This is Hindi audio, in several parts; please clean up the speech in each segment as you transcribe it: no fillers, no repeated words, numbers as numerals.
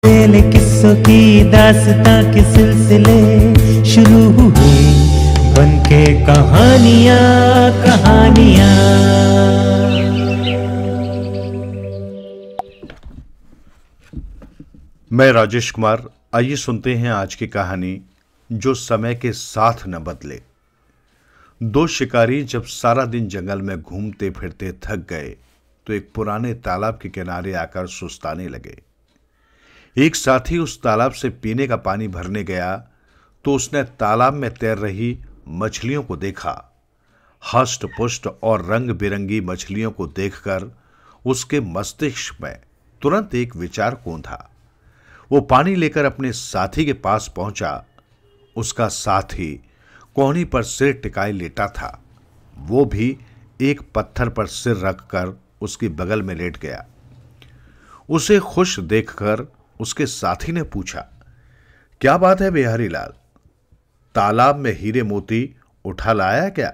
पहले किस्सों की दास्तां के सिलसिले शुरू हुए, बनके कहानियां कहानियां। मैं राजेश कुमार। आइए सुनते हैं आज की कहानी, जो समय के साथ न बदले। दो शिकारी जब सारा दिन जंगल में घूमते फिरते थक गए तो एक पुराने तालाब के किनारे आकर सुस्ताने लगे। एक साथी उस तालाब से पीने का पानी भरने गया तो उसने तालाब में तैर रही मछलियों को देखा। हष्ट पुष्ट और रंग बिरंगी मछलियों को देखकर उसके मस्तिष्क में तुरंत एक विचार कौंधा। वो पानी लेकर अपने साथी के पास पहुंचा। उसका साथी कोहनी पर सिर टिकाए लेटा था। वो भी एक पत्थर पर सिर रखकर उसके बगल में लेट गया। उसे खुश देखकर उसके साथी ने पूछा, क्या बात है बिहारी लाल, तालाब में हीरे मोती उठा लाया क्या,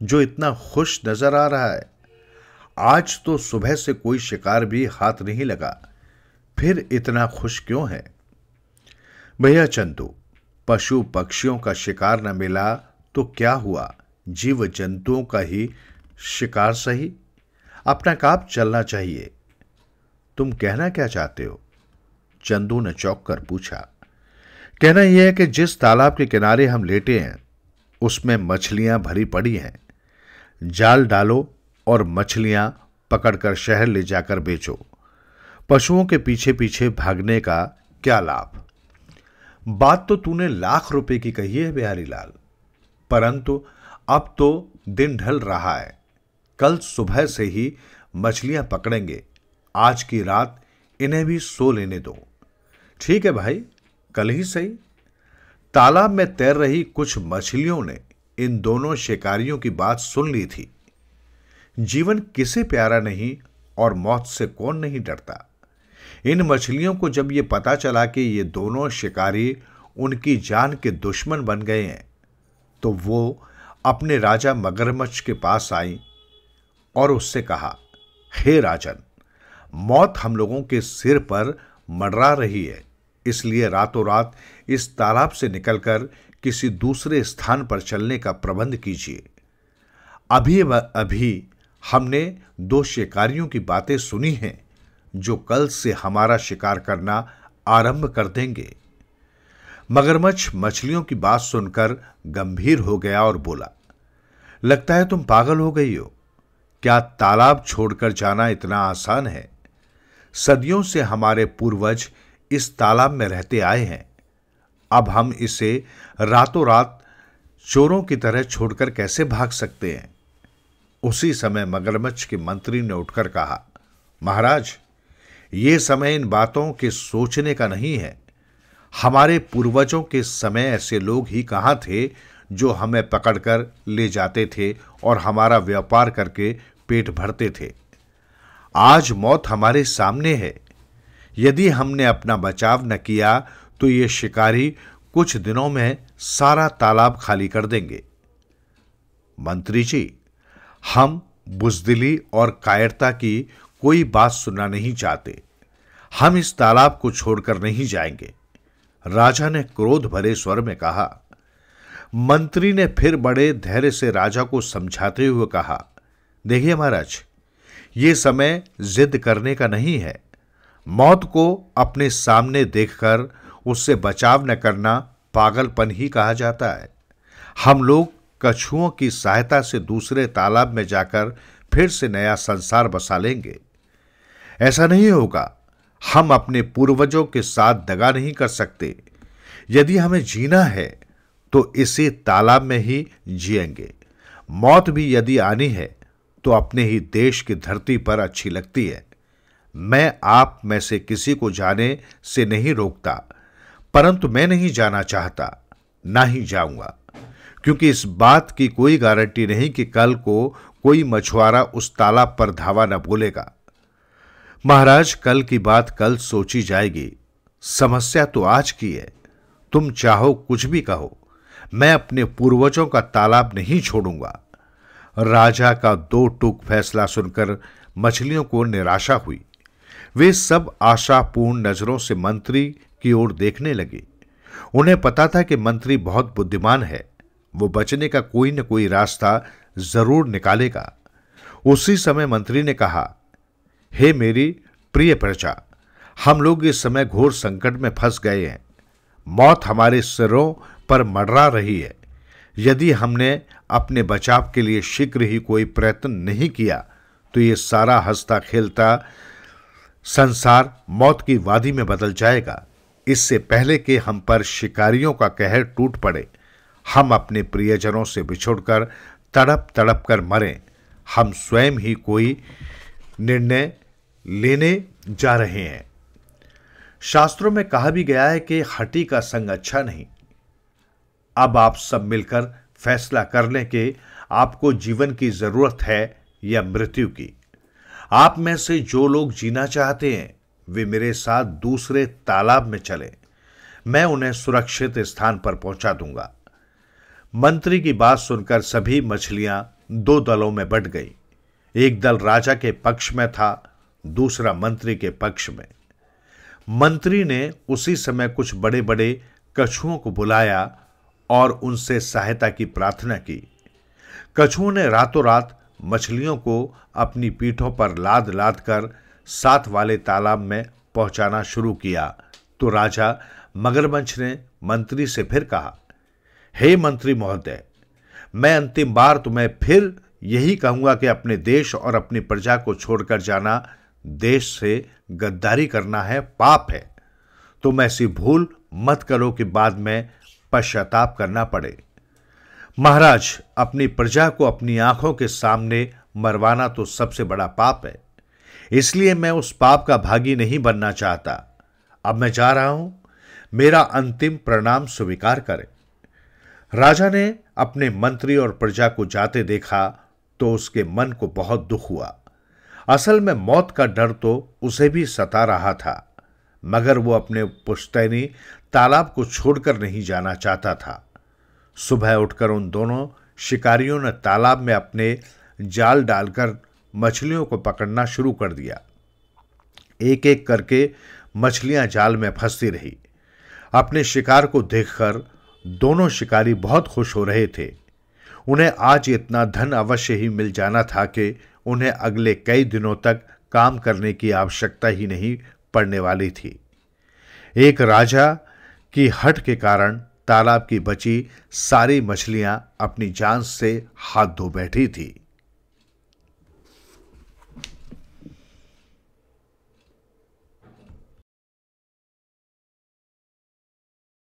जो इतना खुश नजर आ रहा है? आज तो सुबह से कोई शिकार भी हाथ नहीं लगा, फिर इतना खुश क्यों है? भैया चंदू, पशु पक्षियों का शिकार न मिला तो क्या हुआ, जीव जंतुओं का ही शिकार सही, अपना काम चलना चाहिए। तुम कहना क्या चाहते हो? चंदू ने चौंक कर पूछा। कहना यह है कि जिस तालाब के किनारे हम लेटे हैं उसमें मछलियां भरी पड़ी हैं। जाल डालो और मछलियां पकड़कर शहर ले जाकर बेचो। पशुओं के पीछे पीछे भागने का क्या लाभ? बात तो तूने लाख रुपए की कही है बिहारी लाल, परंतु अब तो दिन ढल रहा है। कल सुबह से ही मछलियां पकड़ेंगे। आज की रात इन्हें भी सो लेने दो। ठीक है भाई, कल ही सही। तालाब में तैर रही कुछ मछलियों ने इन दोनों शिकारियों की बात सुन ली थी। जीवन किसे प्यारा नहीं और मौत से कौन नहीं डरता। इन मछलियों को जब ये पता चला कि ये दोनों शिकारी उनकी जान के दुश्मन बन गए हैं तो वो अपने राजा मगरमच्छ के पास आई और उससे कहा, हे राजन, मौत हम लोगों के सिर पर मंडरा रही है, इसलिए रातों रात इस तालाब से निकलकर किसी दूसरे स्थान पर चलने का प्रबंध कीजिए। अभी अभी हमने दो शिकारियों की बातें सुनी हैं जो कल से हमारा शिकार करना आरंभ कर देंगे। मगरमच्छ मछलियों की बात सुनकर गंभीर हो गया और बोला, लगता है तुम पागल हो गई हो। क्या तालाब छोड़कर जाना इतना आसान है? सदियों से हमारे पूर्वज इस तालाब में रहते आए हैं। अब हम इसे रातों रात चोरों की तरह छोड़कर कैसे भाग सकते हैं? उसी समय मगरमच्छ के मंत्री ने उठकर कहा, महाराज, ये समय इन बातों के सोचने का नहीं है। हमारे पूर्वजों के समय ऐसे लोग ही कहां थे जो हमें पकड़कर ले जाते थे और हमारा व्यापार करके पेट भरते थे। आज मौत हमारे सामने है। यदि हमने अपना बचाव न किया तो ये शिकारी कुछ दिनों में सारा तालाब खाली कर देंगे। मंत्री जी, हम बुजदिली और कायरता की कोई बात सुनना नहीं चाहते। हम इस तालाब को छोड़कर नहीं जाएंगे, राजा ने क्रोध भरे स्वर में कहा। मंत्री ने फिर बड़े धैर्य से राजा को समझाते हुए कहा, देखिए महाराज, ये समय जिद करने का नहीं है। मौत को अपने सामने देखकर उससे बचाव न करना पागलपन ही कहा जाता है। हम लोग कछुओं की सहायता से दूसरे तालाब में जाकर फिर से नया संसार बसा लेंगे। ऐसा नहीं होगा। हम अपने पूर्वजों के साथ दगा नहीं कर सकते। यदि हमें जीना है तो इसी तालाब में ही जिएंगे। मौत भी यदि आनी है तो अपने ही देश की धरती पर अच्छी लगती है। मैं आप में से किसी को जाने से नहीं रोकता, परंतु मैं नहीं जाना चाहता, ना ही जाऊंगा, क्योंकि इस बात की कोई गारंटी नहीं कि कल को कोई मछुआरा उस तालाब पर धावा न बोलेगा। महाराज, कल की बात कल सोची जाएगी। समस्या तो आज की है। तुम चाहो कुछ भी कहो, मैं अपने पूर्वजों का तालाब नहीं छोड़ूंगा। राजा का दो टूक फैसला सुनकर मछलियों को निराशा हुई। वे सब आशापूर्ण नजरों से मंत्री की ओर देखने लगे। उन्हें पता था कि मंत्री बहुत बुद्धिमान है, वो बचने का कोई न कोई रास्ता जरूर निकालेगा। उसी समय मंत्री ने कहा, हे मेरी प्रिय प्रजा, हम लोग इस समय घोर संकट में फंस गए हैं। मौत हमारे सिरों पर मंडरा रही है। यदि हमने अपने बचाव के लिए शीघ्र ही कोई प्रयत्न नहीं किया तो ये सारा हंसता खेलता संसार मौत की वादी में बदल जाएगा। इससे पहले कि हम पर शिकारियों का कहर टूट पड़े, हम अपने प्रियजनों से बिछुड़कर तड़प तड़प कर मरें। हम स्वयं ही कोई निर्णय लेने जा रहे हैं। शास्त्रों में कहा भी गया है कि हठी का संग अच्छा नहीं। अब आप सब मिलकर फैसला कर लें कि आपको जीवन की जरूरत है या मृत्यु की। आप में से जो लोग जीना चाहते हैं वे मेरे साथ दूसरे तालाब में चलें। मैं उन्हें सुरक्षित स्थान पर पहुंचा दूंगा। मंत्री की बात सुनकर सभी मछलियां दो दलों में बंट गई। एक दल राजा के पक्ष में था, दूसरा मंत्री के पक्ष में। मंत्री ने उसी समय कुछ बड़े बड़े कछुओं को बुलाया और उनसे सहायता की प्रार्थना की। कछुओं ने रातों रात मछलियों को अपनी पीठों पर लाद लाद कर साथ वाले तालाब में पहुंचाना शुरू किया तो राजा मगरमच्छ ने मंत्री से फिर कहा, हे मंत्री महोदय, मैं अंतिम बार तुम्हें फिर यही कहूंगा कि अपने देश और अपनी प्रजा को छोड़कर जाना देश से गद्दारी करना है, पाप है। तुम ऐसी भूल मत करो कि बाद में पश्चाताप करना पड़े। महाराज, अपनी प्रजा को अपनी आंखों के सामने मरवाना तो सबसे बड़ा पाप है, इसलिए मैं उस पाप का भागी नहीं बनना चाहता। अब मैं जा रहा हूं, मेरा अंतिम प्रणाम स्वीकार करें। राजा ने अपने मंत्री और प्रजा को जाते देखा तो उसके मन को बहुत दुख हुआ। असल में मौत का डर तो उसे भी सता रहा था, मगर वो अपने पुश्तैनी तालाब को छोड़कर नहीं जाना चाहता था। सुबह उठकर उन दोनों शिकारियों ने तालाब में अपने जाल डालकर मछलियों को पकड़ना शुरू कर दिया। एक एक करके मछलियां जाल में फंसती रही। अपने शिकार को देखकर दोनों शिकारी बहुत खुश हो रहे थे। उन्हें आज इतना धन अवश्य ही मिल जाना था कि उन्हें अगले कई दिनों तक काम करने की आवश्यकता ही नहीं पड़ने वाली थी। एक राजा की हठ के कारण तालाब की बची सारी मछलियां अपनी जान से हाथ धो बैठी थी।